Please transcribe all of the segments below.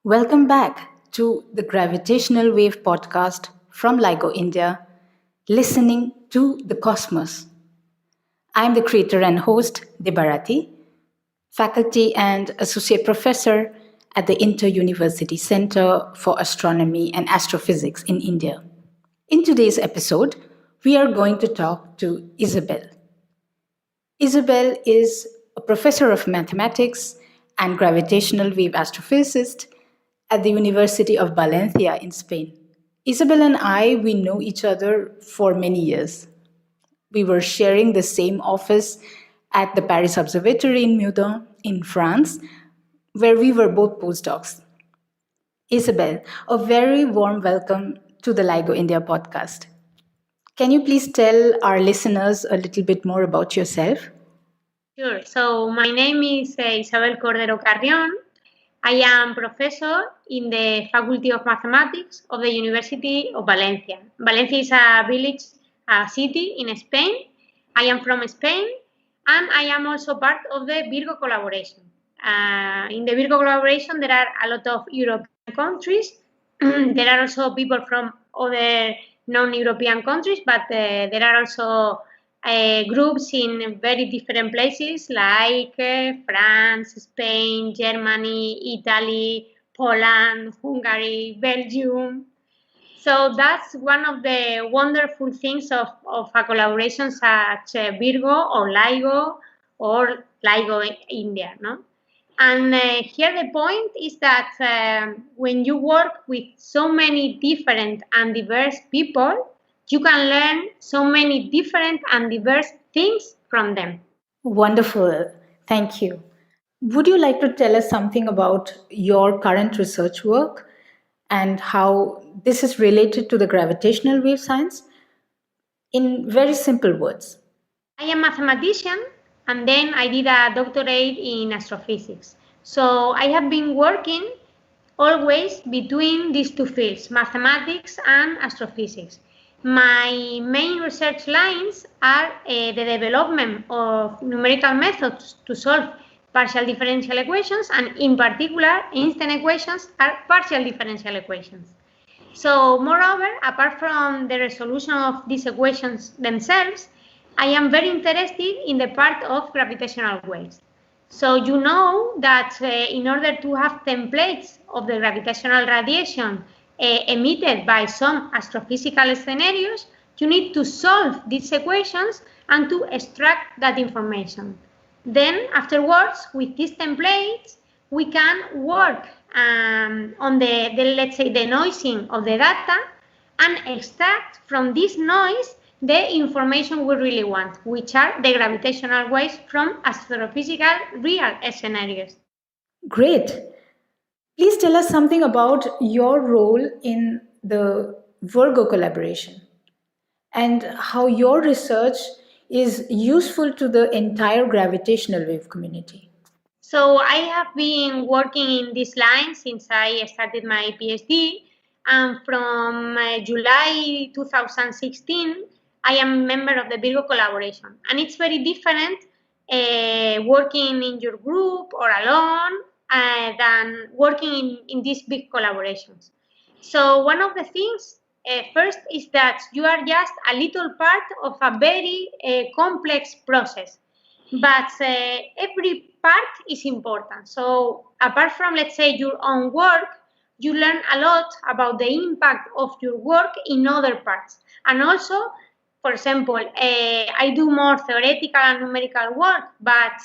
Welcome back to the Gravitational Wave podcast from LIGO-India, Listening to the Cosmos. I'm the creator and host, Debarati, faculty and associate professor at the Inter-University Center for Astronomy and Astrophysics in India. In today's episode, we are going to talk to Isabel. Isabel is a professor of mathematics and gravitational wave astrophysicist at the University of Valencia in Spain. Isabel and we know each other for many years. We were sharing the same office at the Paris Observatory in Meudon in France, where we were both postdocs. Isabel, a very warm welcome to the LIGO-India podcast. Can you please tell our listeners a little bit more about yourself? Sure. So my name is Isabel Cordero-Carrión. I am professor in the Faculty of Mathematics of the University of Valencia. Valencia is a village, a city in Spain. I am from Spain, and I am also part of the Virgo collaboration. In the Virgo collaboration, there are a lot of European countries. There are also people from other non-European countries, but there are also groups in very different places like France, Spain, Germany, Italy, Poland, Hungary, Belgium. So that's one of the wonderful things of a collaboration such Virgo or LIGO-India, no? And here the point is that when you work with so many different and diverse people, you can learn so many different and diverse things from them. Wonderful. Thank you. Would you like to tell us something about your current research work and how this is related to the gravitational wave science? In very simple words. I am a mathematician, and then I did a doctorate in astrophysics. So I have been working always between these two fields, mathematics and astrophysics. My main research lines are the development of numerical methods to solve partial differential equations, and in particular, instant equations are partial differential equations. So moreover, apart from the resolution of these equations themselves, I am very interested in the part of gravitational waves. So you know that in order to have templates of the gravitational radiation emitted by some astrophysical scenarios, you need to solve these equations and to extract that information. Then afterwards, with these templates, we can work on the let's say the noising of the data and extract from this noise the information we really want, which are the gravitational waves from astrophysical real scenarios. Great. Please tell us something about your role in the Virgo collaboration and how your research is useful to the entire gravitational wave community. So I have been working in this line since I started my PhD, and from July 2016, I am a member of the Virgo collaboration. And it's very different working in your group or alone than working in these big collaborations. So one of the things first is that you are just a little part of a very complex process, but every part is important. So apart from, let's say, your own work, you learn a lot about the impact of your work in other parts. And also, for example, I do more theoretical and numerical work, but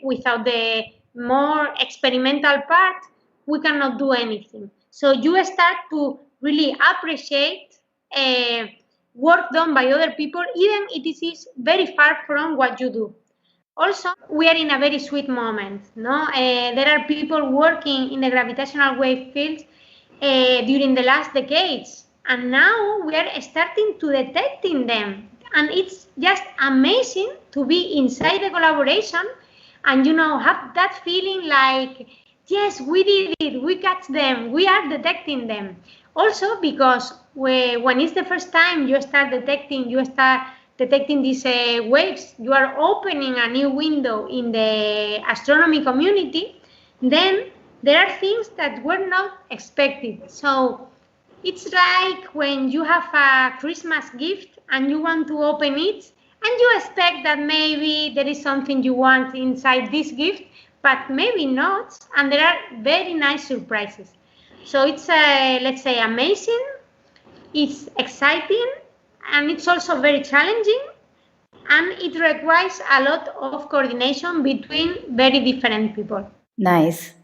without the more experimental part, we cannot do anything. So you start to really appreciate work done by other people, even if it is very far from what you do. Also, we are in a very sweet moment. No, there are people working in the gravitational wave field during the last decades, and now we are starting to detecting them. And it's just amazing to be inside the collaboration and have that feeling like, yes, we did it, we catch them, we are detecting them. Also, because when it's the first time you start detecting these waves, you are opening a new window in the astronomy community, then there are things that were not expected. So it's like when you have a Christmas gift and you want to open it and you expect that maybe there is something you want inside this gift, but maybe not. And there are very nice surprises. So it's, let's say, amazing, it's exciting, and it's also very challenging. And it requires a lot of coordination between very different people. Nice.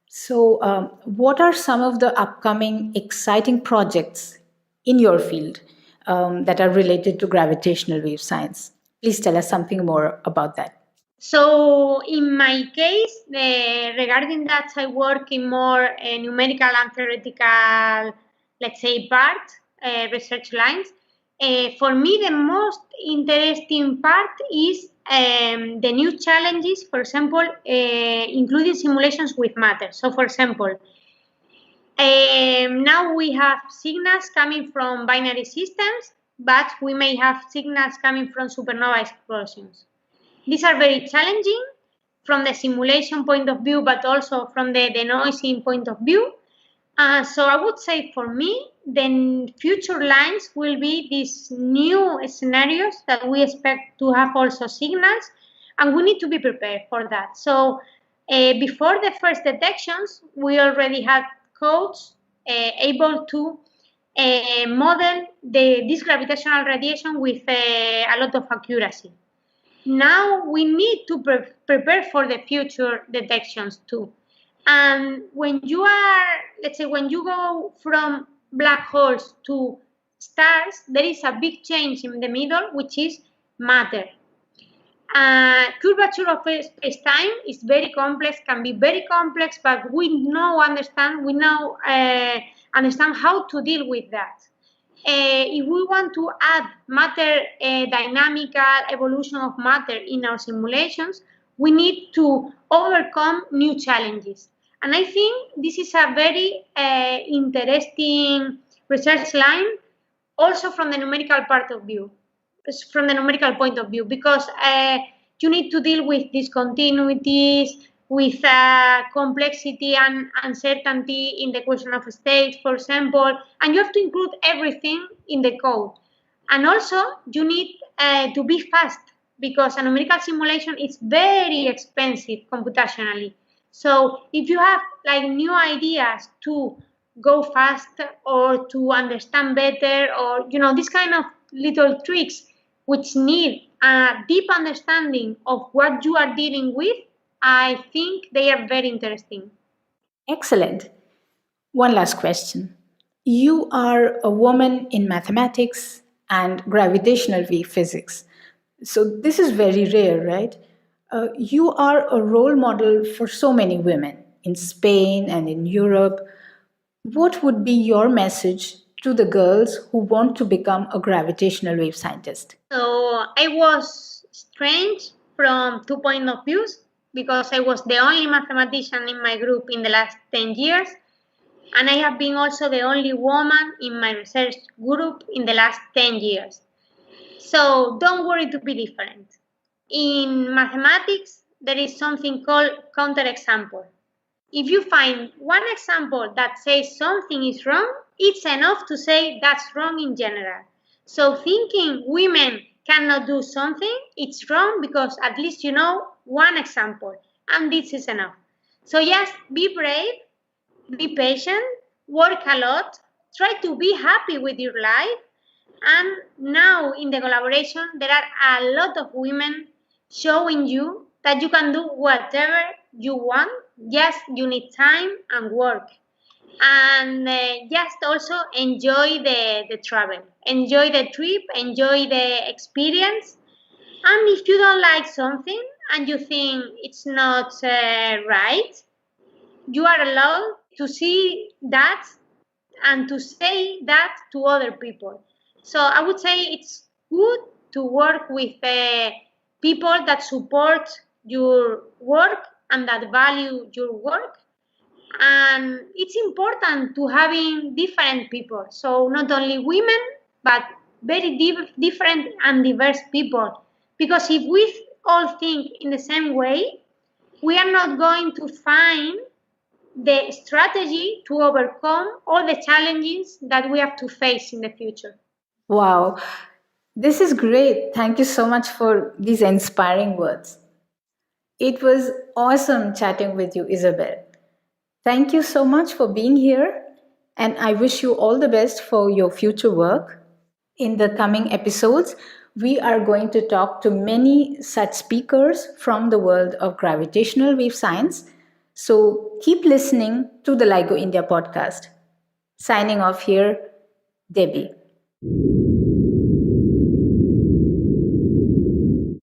So, what are some of the upcoming exciting projects in your field that are related to gravitational wave science? Please tell us something more about that. So in my case, regarding that, I work in more numerical and theoretical, let's say, part, research lines. For me, the most interesting part is the new challenges, for example, including simulations with matter. So, for example, now we have signals coming from binary systems, but we may have signals coming from supernova explosions. These are very challenging from the simulation point of view, but also from the denoising point of view. So I would say for me, the future lines will be these new scenarios that we expect to have also signals, and we need to be prepared for that. So before the first detections, we already had codes able to model this gravitational radiation with a lot of accuracy. Now we need to prepare for the future detections too. And when you are, let's say, when you go from black holes to stars, there is a big change in the middle, which is matter. Curvature of space-time is very complex, can be very complex, but we now understand how to deal with that. If we want to add matter dynamical evolution of matter in our simulations, we need to overcome new challenges. And I think this is a very interesting research line, also from the numerical point of view, because you need to deal with discontinuities, with complexity and uncertainty in the equation of states, for example, and you have to include everything in the code. And also, you need to be fast, because a numerical simulation is very expensive computationally. So if you have like new ideas to go fast or to understand better, or this kind of little tricks which need a deep understanding of what you are dealing with, I think they are very interesting. Excellent. One last question. You are a woman in mathematics and gravitational wave physics. So, this is very rare, right? You are a role model for so many women in Spain and in Europe. What would be your message to the girls who want to become a gravitational wave scientist? So I was strange from two point of views, because I was the only mathematician in my group in the last 10 years. And I have been also the only woman in my research group in the last 10 years. So don't worry to be different. In mathematics, there is something called counterexample. If you find one example that says something is wrong, it's enough to say that's wrong in general. So thinking women cannot do something, it's wrong, because at least you know one example, and this is enough. So just be brave, be patient, work a lot, try to be happy with your life. And now in the collaboration, there are a lot of women showing you that you can do whatever you want, just you need time and work. And just also enjoy the travel, enjoy the trip, enjoy the experience. And if you don't like something and you think it's not right, you are allowed to see that and to say that to other people. So I would say it's good to work with people that support your work and that value your work. And it's important to having different people. So not only women, but very different and diverse people. Because if we all think in the same way, we are not going to find the strategy to overcome all the challenges that we have to face in the future. Wow, this is great. Thank you so much for these inspiring words. It was awesome chatting with you, Isabel. Thank you so much for being here, and I wish you all the best for your future work. In the coming episodes, we are going to talk to many such speakers from the world of gravitational wave science. So keep listening to the LIGO India podcast. Signing off here, Debbie.